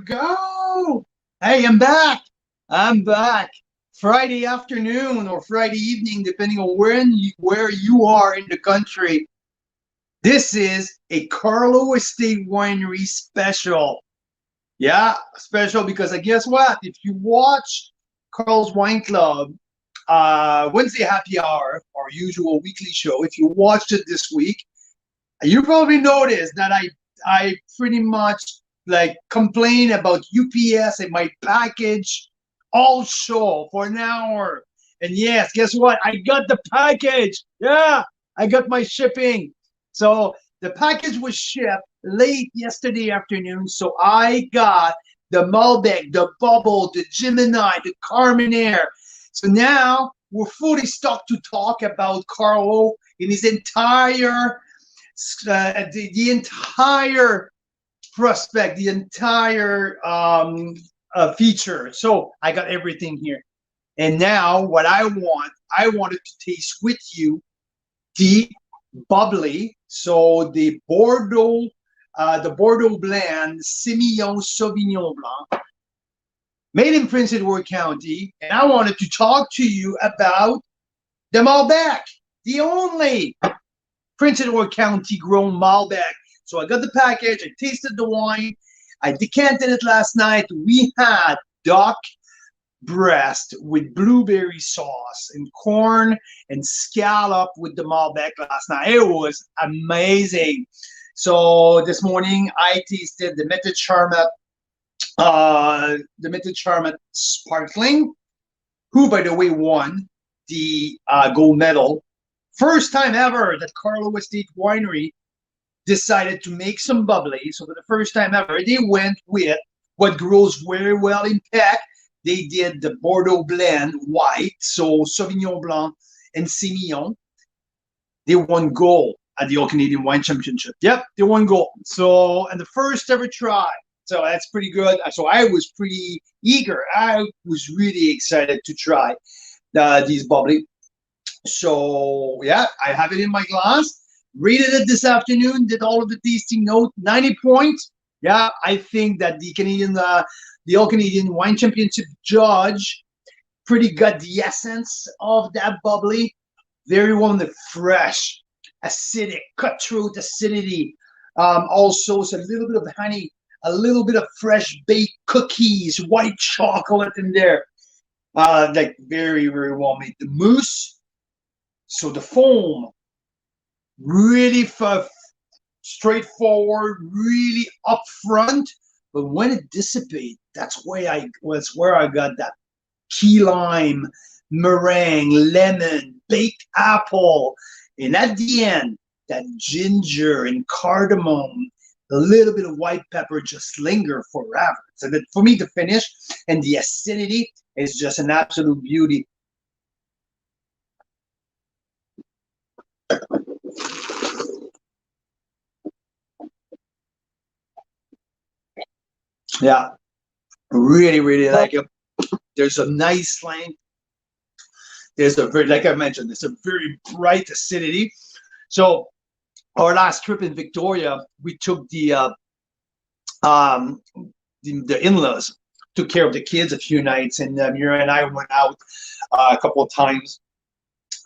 go. Hey, I'm back. I'm back. Friday afternoon or Friday evening, depending on where you are in the country. This is a Karlo Estates Winery special. Yeah, special because guess what? If you watch Carl's Wine Club, Wednesday Happy Hour, our usual weekly show, if you watched it this week, you probably noticed that I pretty much like complain about UPS and my package all show for an hour. And yes, guess what? I got the package. Yeah, I got my shipping. So the package was shipped late yesterday afternoon. So I got the Malbec, the Bubble, the Gemini, the Carmenere. So now we're fully stocked to talk about Karlo in his entire the entire prospect, the entire feature. So I got everything here. And now what I wanted to taste with you the bubbly. So the Bordeaux blend Semillon Sauvignon Blanc, made in Prince Edward County. And I wanted to talk to you about the Malbec, the only Prince Edward County grown Malbec. So I got the package, I tasted the wine, I decanted it last night. We had duck breast with blueberry sauce and corn and scallop with the Malbec last night. It was amazing. So this morning I tasted the Méthode Charmat Sparkling, who by the way won the gold medal. First time ever that Karlo Estates Winery decided to make some bubbly. So for the first time ever, they went with what grows very well in Peck. They did the Bordeaux blend white, so Sauvignon Blanc and Semillon. They won gold at the All Canadian Wine Championship. Yep, they won gold. So, and the first ever try. So that's pretty good. So I was pretty eager. I was really excited to try these bubbly. So yeah, I have it in my glass. Rated it this afternoon. Did all of the tasting note. 90 points. Yeah, I think that the All Canadian Wine Championship judge pretty got the essence of that bubbly. Very well, the fresh, acidic, cutthroat acidity. Also, a little bit of honey, a little bit of fresh baked cookies, white chocolate in there. Like very, very well made. The mousse. So the foam, really straightforward, really upfront. But when it dissipates, that's where I got that key lime, meringue, lemon, baked apple, and at the end, that ginger and cardamom, a little bit of white pepper just linger forever. So that for me to finish, and the acidity is just an absolute beauty. Yeah, really, really like it. There's a nice length. There's a very, like I mentioned, there's a very bright acidity. So our last trip in Victoria, we took the in-laws, took care of the kids a few nights, and Mira and I went out a couple of times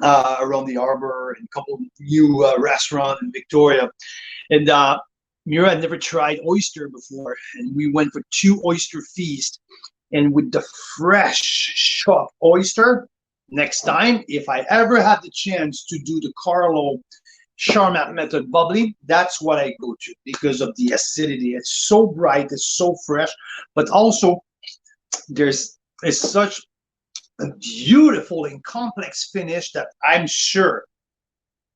around the harbor and a couple of new restaurants in Victoria. And Mira had never tried oyster before, and we went for 2 oyster feasts. And with the fresh chopped oyster, next time, if I ever have the chance to do the Karlo Charmat method bubbly, that's what I go to because of the acidity. It's so bright, it's so fresh, but also it's such a beautiful and complex finish that I'm sure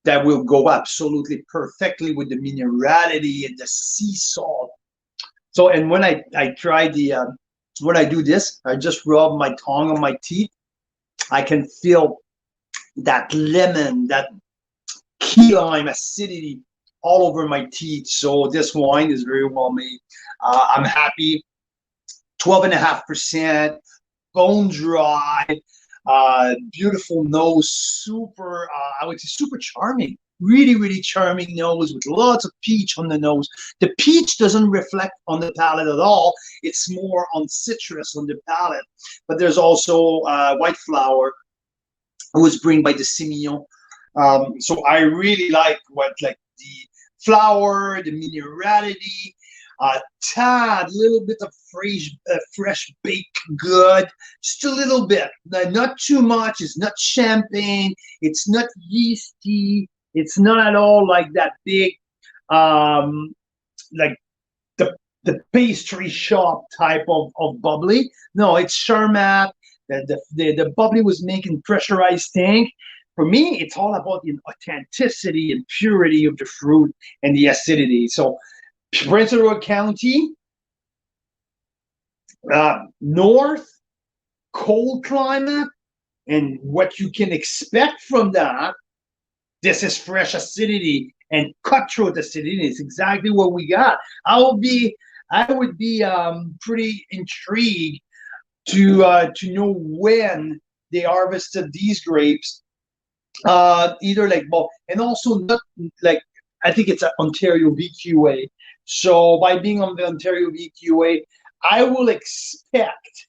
that will go absolutely perfectly with the minerality and the sea salt. So, and when I try when I do this, I just rub my tongue on my teeth. I can feel that lemon, that key lime acidity all over my teeth. So this wine is very well made. I'm happy. 12.5%, bone dry. Beautiful nose, super, I would say super charming. really, really charming nose with lots of peach on the nose. The peach doesn't reflect on the palate at all. It's more on citrus on the palate. But there's also white flower, was brewed by the Semillon. So I really like the flower, the minerality, tad, little bit of fresh baked good, just a little bit, not too much. It's not champagne. It's not yeasty. It's not at all like that big, like the pastry shop type of bubbly. No, it's Charmat. The bubbly was making pressurized tank. For me, it's all about the authenticity and purity of the fruit and the acidity. So Prince Edward County, north, cold climate, and what you can expect from that. This is fresh acidity and cutthroat acidity. It's exactly what we got. I would be pretty intrigued to know when they harvested these grapes. Either like well, and also not like I think it's an Ontario VQA. So by being on the Ontario VQA, I will expect.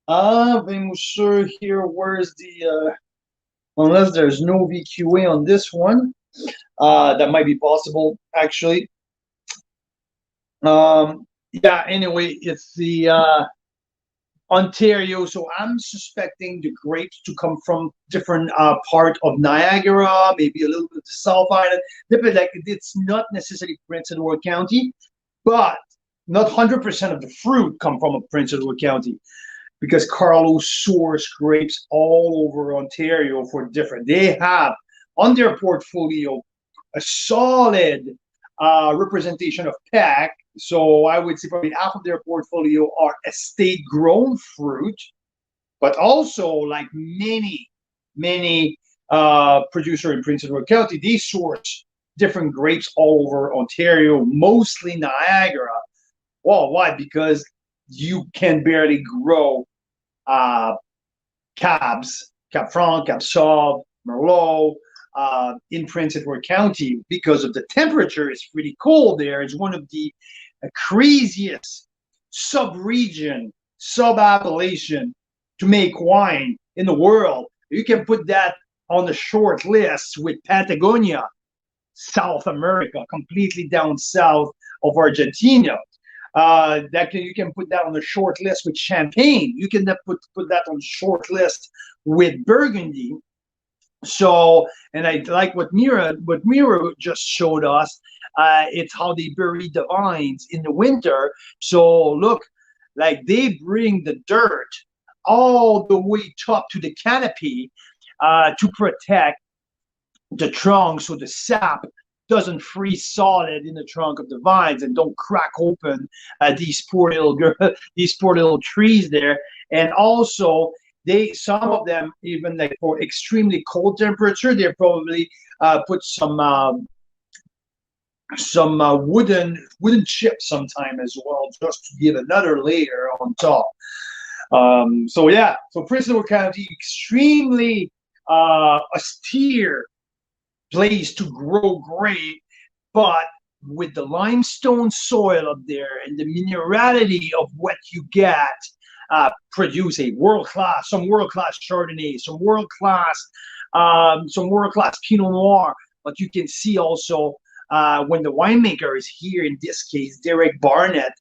I'm sure here. Where's the unless there's no VQA on this one, that might be possible actually. Yeah. Anyway, it's the Ontario. So I'm suspecting the grapes to come from different part of Niagara, maybe a little bit of the South Island. Like it's not necessarily Prince Edward County, but not 100% of the fruit come from Prince Edward County, because Karlo source grapes all over Ontario for different. They have on their portfolio a solid representation of PEC. So I would say probably half of their portfolio are estate grown fruit, but also like many producer in Prince Edward County, they source different grapes all over Ontario, mostly Niagara. Well, why? Because you can barely grow Cabs, Cab Franc, Cab Sauv, Merlot in Prince Edward County because of the temperature. It's pretty cold there. It's one of the craziest sub-region, sub-appellation to make wine in the world. You can put that on the short list with Patagonia, South America, completely down south of Argentina. You can put that on the short list with Champagne. You can put that on the short list with Burgundy. So, and I like what Mira just showed us. It's how they bury the vines in the winter. So look, like they bring the dirt all the way top to the canopy to protect the trunk, so the sap doesn't freeze solid in the trunk of the vines and don't crack open these poor little trees there. And also, some of them, even like for extremely cold temperature, they probably put some wooden chips sometime as well, just to give another layer on top. So yeah, so Prince Edward County, extremely austere place to grow grape, but with the limestone soil up there and the minerality of what you get, produce a some world-class Chardonnay, some world-class Pinot Noir. But you can see also when the winemaker is here, in this case, Derek Barnett,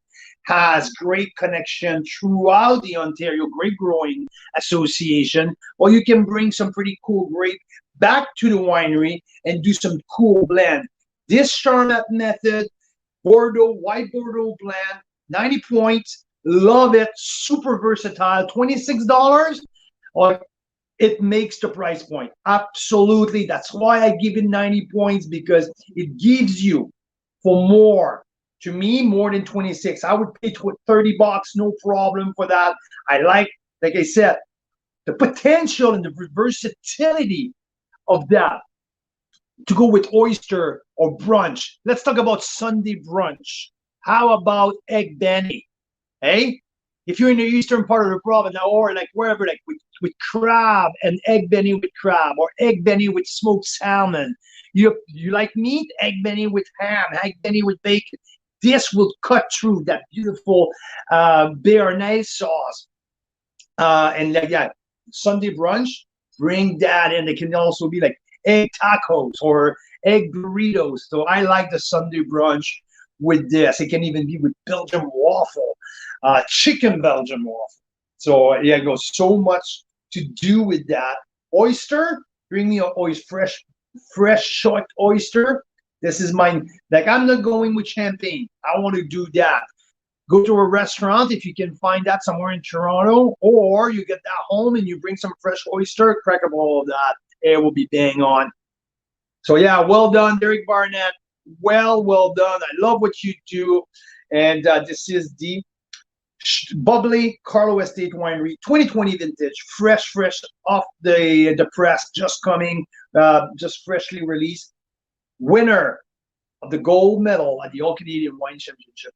has great connection throughout the Ontario Grape Growing Association. Well, you can bring some pretty cool grape back to the winery and do some cool blend. This Charmat method, white Bordeaux blend, 90 points. Love it. Super versatile. $26. It makes the price point. Absolutely. That's why I give it 90 points, because it gives you for more. To me, more than 26. I would pay $30, no problem for that. I like I said, the potential and the versatility of that to go with oyster or brunch. Let's talk about Sunday brunch. How about egg benny? Hey, if you're in the eastern part of the province, or like wherever, like with crab and egg benny with crab, or egg benny with smoked salmon. You like meat? Egg benny with ham, egg benny with bacon. This will cut through that beautiful béarnaise sauce. And like, yeah, Sunday brunch, bring that in. It can also be like egg tacos or egg burritos. So I like the Sunday brunch with this. It can even be with Belgian waffle, chicken Belgian waffle. So yeah, it goes so much to do with that. Oyster, bring me a fresh short oyster. This is mine. Like, I'm not going with champagne. I want to do that. Go to a restaurant if you can find that somewhere in Toronto, or you get that home and you bring some fresh oyster, crack up all of that. It will be bang on. So yeah, well done, Derek Barnett. Well done. I love what you do. And this is the bubbly Karlo Estates Winery 2020 vintage, fresh off the press, just coming, just freshly released. Winner of the gold medal at the All Canadian Wine Championship.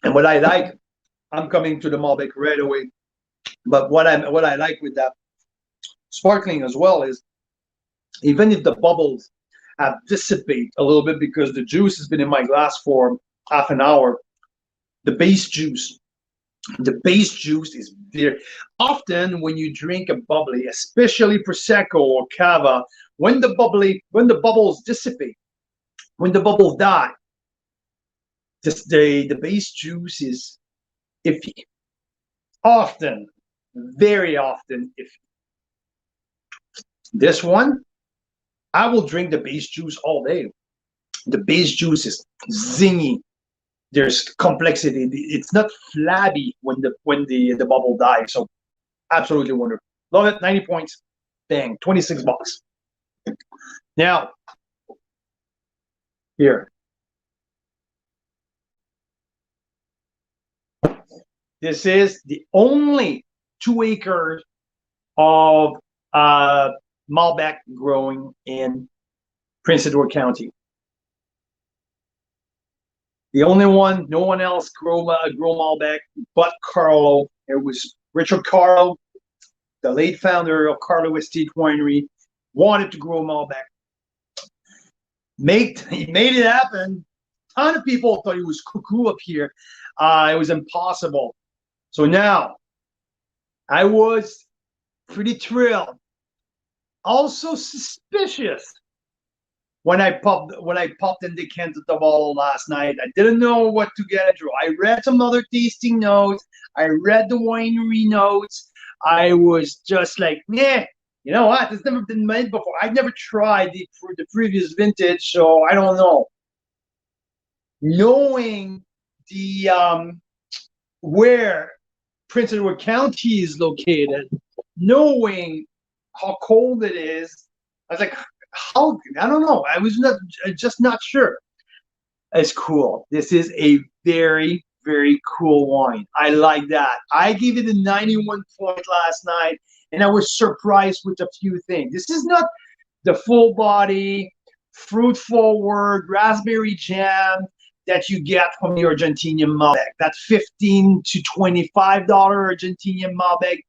And what I like, I'm coming to the Malbec right away. But what I like with that sparkling as well is, even if the bubbles have dissipated a little bit because the juice has been in my glass for half an hour, the base juice is there. Often when you drink a bubbly, especially Prosecco or Cava, when the bubbles dissipate, when the bubbles die, the base juice is iffy. Often, very often iffy. This one, I will drink the base juice all day. The base juice is zingy. There's complexity. It's not flabby when the bubble dies. So absolutely wonderful. Love it. 90 points. Bang. $26. Now, here. This is the only 2 acres of Malbec growing in Prince Edward County. The only one, no one else grow Malbec but Karlo. It was Richard Karlo, the late founder of Karlo Estates Winery, wanted to grow Malbec. He made it happen. A ton of people thought he was cuckoo up here. It was impossible. So now, I was pretty thrilled. Also suspicious when I popped in the can of the bottle last night. I didn't know what to get into. I read some other tasting notes. I read the winery notes. I was just like, yeah, you know what? It's never been made before. I've never tried the previous vintage, so I don't know. Knowing the where Prince Edward County is located, knowing how cold it is, I was like, how? I don't know. I was just not sure. It's cool. This is a very, very cool wine. I like that. I gave it a 91 point last night, and I was surprised with a few things. This is not the full body, fruit forward, raspberry jam that you get from the Argentinian Malbec. That's $15 to $25 Argentinian Malbec.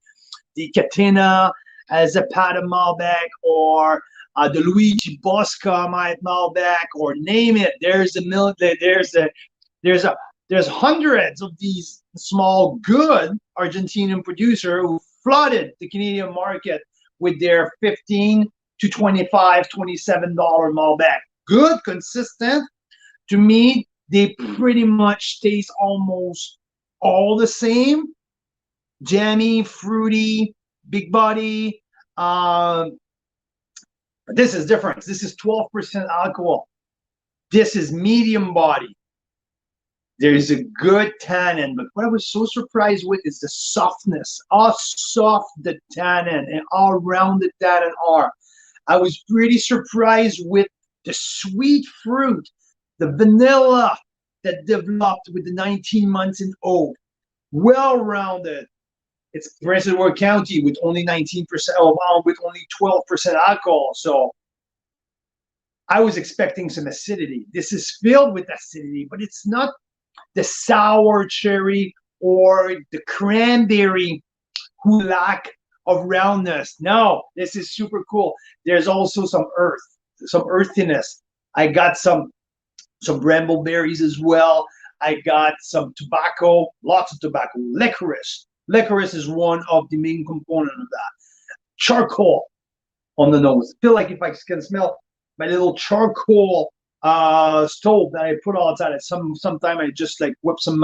The Catena as a Pata Malbec, or the Luigi Bosca Malbec, or name it. There's hundreds of these small good Argentinian producer who flooded the Canadian market with their $15 to $25, $27 Malbec. Good, consistent. To me, they pretty much taste almost all the same. Jammy, fruity, big body. This is different. This is 12% alcohol. This is medium body. There is a good tannin, but what I was so surprised with is the softness. How soft the tannin and how round the tannin are. I was pretty surprised with the sweet fruit, the vanilla that developed with the 19 months in oak. Well-rounded. It's Prince Edward County with only 19%, with only 12% alcohol. So I was expecting some acidity. This is filled with acidity, but it's not the sour cherry or the cranberry who lack of roundness. No, this is super cool. There's also some earthiness. I got some brambleberries as well. I got some tobacco, lots of tobacco, licorice. Licorice is one of the main components of that. Charcoal on the nose. I feel like if I can smell my little charcoal stove that I put outside, sometime I just like whip some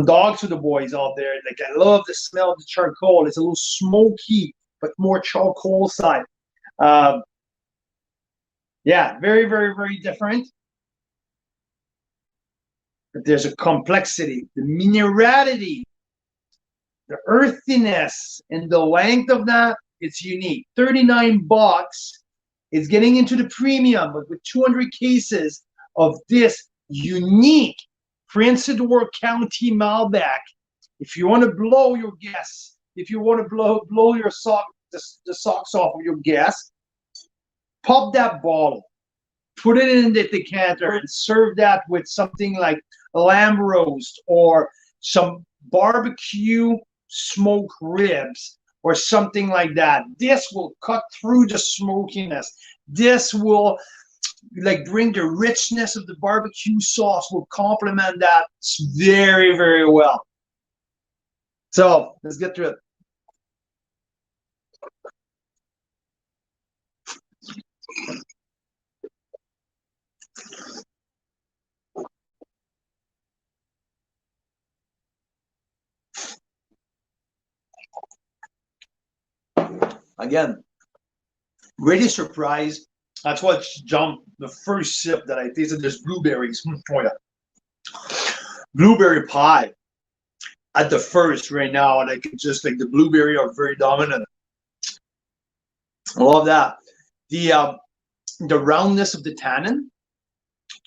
dogs for the boys out there. Like, I love the smell of the charcoal. It's a little smoky, but more charcoal side. Yeah, very, very, very different. But there's a complexity, the minerality, the earthiness, and the length of that. It's unique. $39. It's getting into the premium, but with 200 cases of this unique Prince Edward County Malbec. If you want to blow your guests, if you want to blow your the socks off of your guests, pop that bottle, put it in the decanter, and serve that with something like a lamb roast or some barbecue smoked ribs or something like that. This will cut through the smokiness. This will like bring the richness of the barbecue sauce, will complement that very, very well. So let's get to it. Again, really surprised. That's what jumped the first sip that I tasted. There's blueberries. Oh yeah, blueberry pie at the first right now, and I can just like the blueberry are very dominant. I love that. The roundness of the tannin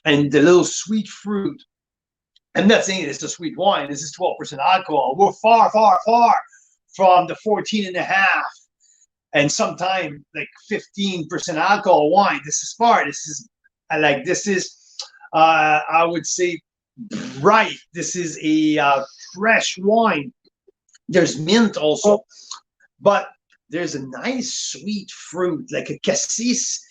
and the little sweet fruit. I'm not saying it's a sweet wine. This is 12% alcohol. We're far, far, far from the 14.5 and sometime like 15% alcohol wine. This is far. This is I would say bright. This is a fresh wine. There's mint also, but there's a nice sweet fruit like a cassis,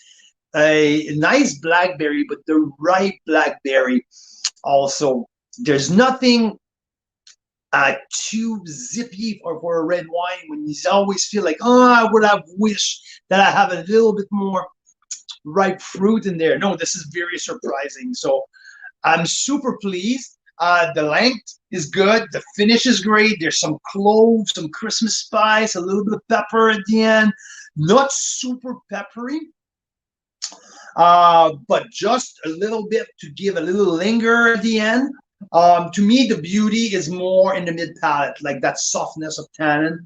a nice blackberry, but the ripe blackberry also. There's nothing too zippy for a red wine when you always feel like, oh, I would have wished that I have a little bit more ripe fruit in there. No, this is very surprising. So I'm super pleased. The length is good. The finish is great. There's some cloves, some Christmas spice, a little bit of pepper at the end. Not super peppery, but just a little bit to give a little linger at the end. To me, the beauty is more in the mid palate, like that softness of tannin.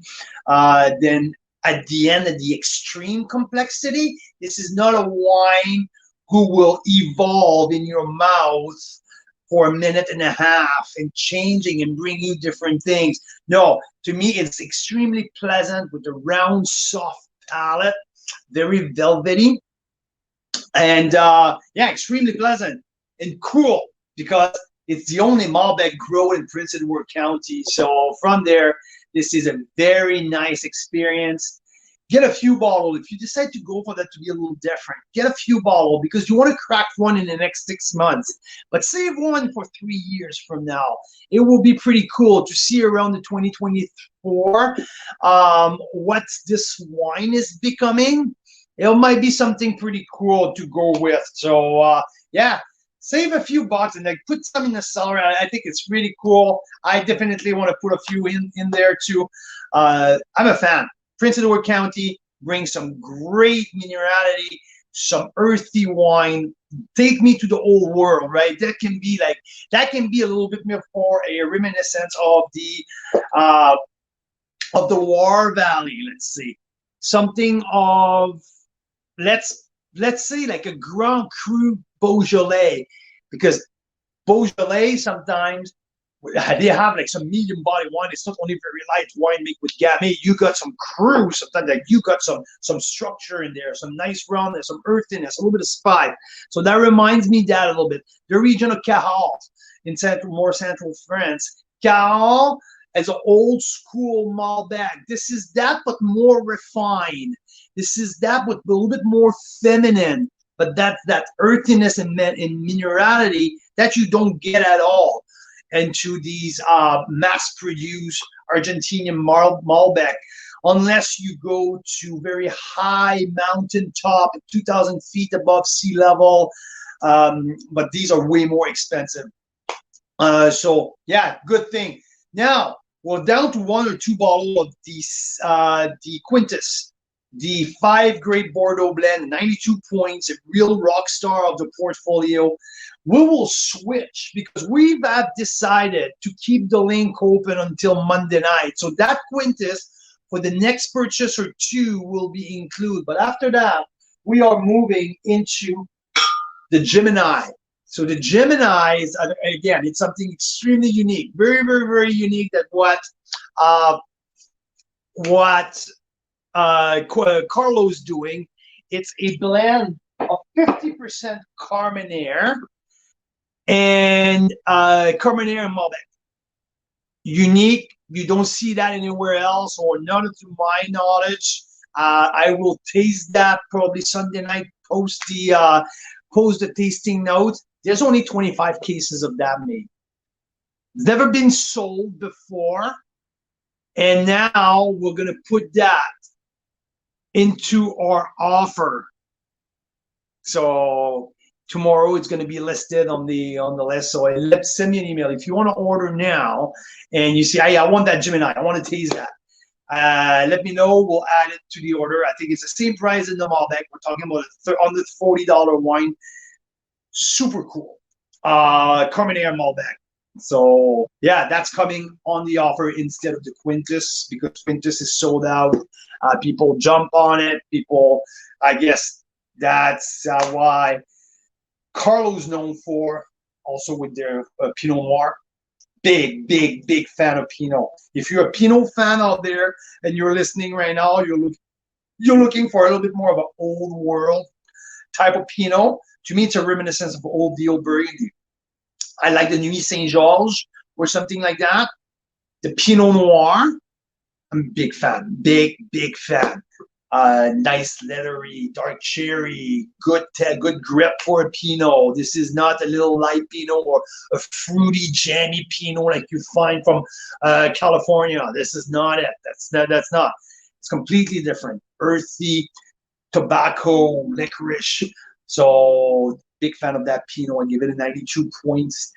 Then at the end, at the extreme complexity, this is not a wine who will evolve in your mouth for a minute and a half and changing and bring you different things. No, to me, it's extremely pleasant with a round, soft palate, very velvety, and yeah, extremely pleasant and cool because it's the only Malbec grown in Prince Edward County. So from there, this is a very nice experience. Get a few bottles. If you decide to go for that to be a little different, get a few bottles because you want to crack one in the next 6 months. But save one for 3 years from now. It will be pretty cool to see around the 2024 what this wine is becoming. It might be something pretty cool to go with. So yeah. Save a few bucks and like put some in the cellar. I think it's really cool. I definitely want to put a few in there too. I'm a fan. Prince Edward County brings some great minerality, some earthy wine. Take me to the old world, right? That can be a little bit more a reminiscence of the Loire Valley. Let's see, something of let's say like a Grand Cru Beaujolais, because Beaujolais sometimes they have like some medium body wine. It's not only very light wine made with Gamay. You got some cru, sometimes like you got some structure in there, some nice roundness, some earthiness, a little bit of spice. So that reminds me that a little bit. The region of Cahors in more central France. Cahors is an old school Malbec. This is that, but more refined. This is that, but a little bit more feminine. But that's that earthiness and minerality that you don't get at all into these mass-produced Argentinian Malbec, unless you go to very high mountaintop, 2,000 feet above sea level. But these are way more expensive. So yeah, good thing. Now we're down to 1 or 2 bottles of these, the Quintus, the 5-grade Bordeaux blend, 92 points, a real rock star of the portfolio. We will switch because we have decided to keep the link open until Monday night. So that Quintus for the next purchase or 2 will be included. But after that, we are moving into the Gemini. So the Gemini is, again, it's something extremely unique, very, very, very unique. That Karlo's doing. It's a blend of 50% Carmenere and Carmenere and Malbec. Unique. You don't see that anywhere else, or none to my knowledge. I will taste that probably Sunday night. Post the tasting note. There's only 25 cases of that made. It's never been sold before, and now we're gonna put that into our offer. So tomorrow it's going to be listed on the list. So send me an email if you want to order now, and you say, hey, I want that Gemini, I want to taste that. Let me know. We'll add it to the order. I think it's the same price in the Malbec. We're talking about under $40 wine. Super cool. Carmenere Malbec. So yeah, that's coming on the offer instead of the Quintus, because Quintus is sold out. People jump on it. People, I guess that's why Karlo's known for, also with their Pinot Noir. Big, big, big fan of Pinot. If you're a Pinot fan out there and you're listening right now, you're looking for a little bit more of an old world type of Pinot. To me, it's a reminiscence of the old Burgundy. I like the Nuit Saint-Georges or something like that. The Pinot Noir, I'm a big fan. Big, big fan. Nice leathery, dark cherry, good grip for a Pinot. This is not a little light Pinot or a fruity, jammy Pinot like you find from California. This is not it. That's not. It's completely different. Earthy, tobacco, licorice. So big fan of that Pinot. I give it a 92 points.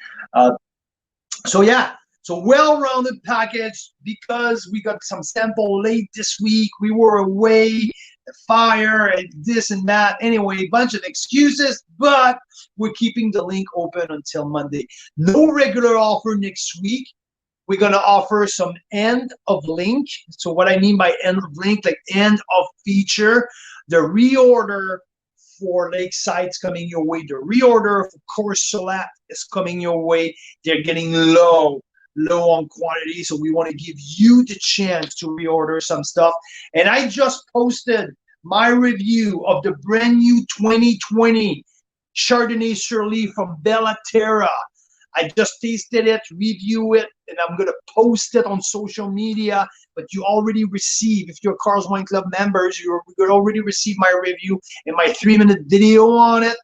So yeah. So well-rounded package, because we got some sample late this week. We were away, the fire, and this and that. Anyway, a bunch of excuses, but we're keeping the link open until Monday. No regular offer next week. We're going to offer some end of link. So what I mean by end of link, like end of feature, the reorder for Lakeside's coming your way. The reorder for Courcelette is coming your way. They're getting low on quantity, so we want to give you the chance to reorder some stuff. And I just posted my review of the brand new 2020 Chardonnay Surly from Bella Terra. I just tasted it, review it, and I'm going to post it on social media. But you already receive, if you're Carl's Wine Club members, you already receive my review and my 3-minute video on it.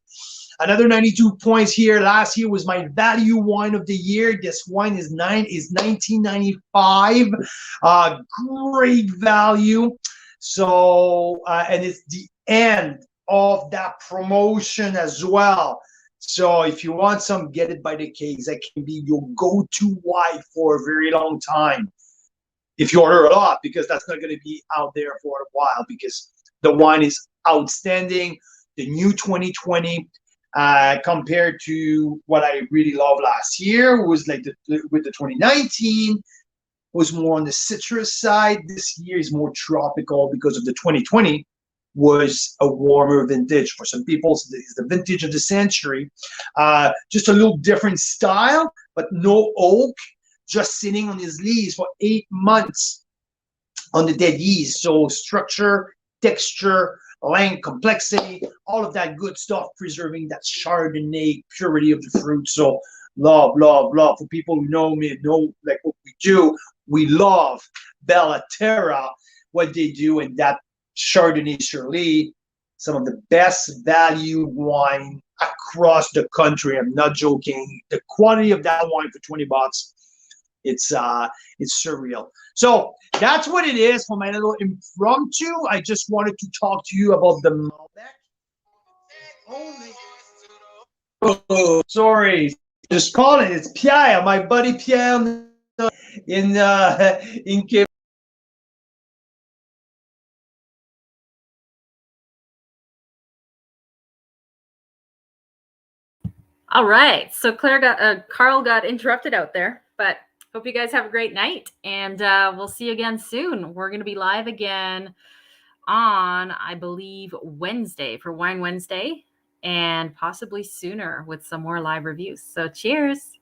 Another 92 points here. Last year was my value wine of the year. This wine is $19.95. Great value. So, and it's the end of that promotion as well. So if you want some, get it by the case. That can be your go-to wine for a very long time. If you order a lot, because that's not going to be out there for a while, because the wine is outstanding. The new 2020. Compared to what I really loved last year was like with the 2019 was more on the citrus side. This year is more tropical because of the 2020 was a warmer vintage. For some people, it's the vintage of the century. Just a little different style, but no oak. just sitting on his lees for 8 months on the dead yeast. So structure, texture, length, complexity, all of that good stuff, preserving that Chardonnay purity of the fruit. So love, love, love. For people who know me, know like what we do, we love Bella Terra, what they do, and that Chardonnay Shirley, some of the best value wine across the country. I'm not joking. The quantity of that wine for $20, it's surreal. So that's what it is for my little impromptu. I just wanted to talk to you about the Malbec. Oh, sorry, just call it. It's Pierre, my buddy Pierre in Cape. All right, so Karl got interrupted out there, but hope you guys have a great night, and we'll see you again soon. We're going to be live again on, I believe, Wednesday for Wine Wednesday, and possibly sooner with some more live reviews. So cheers.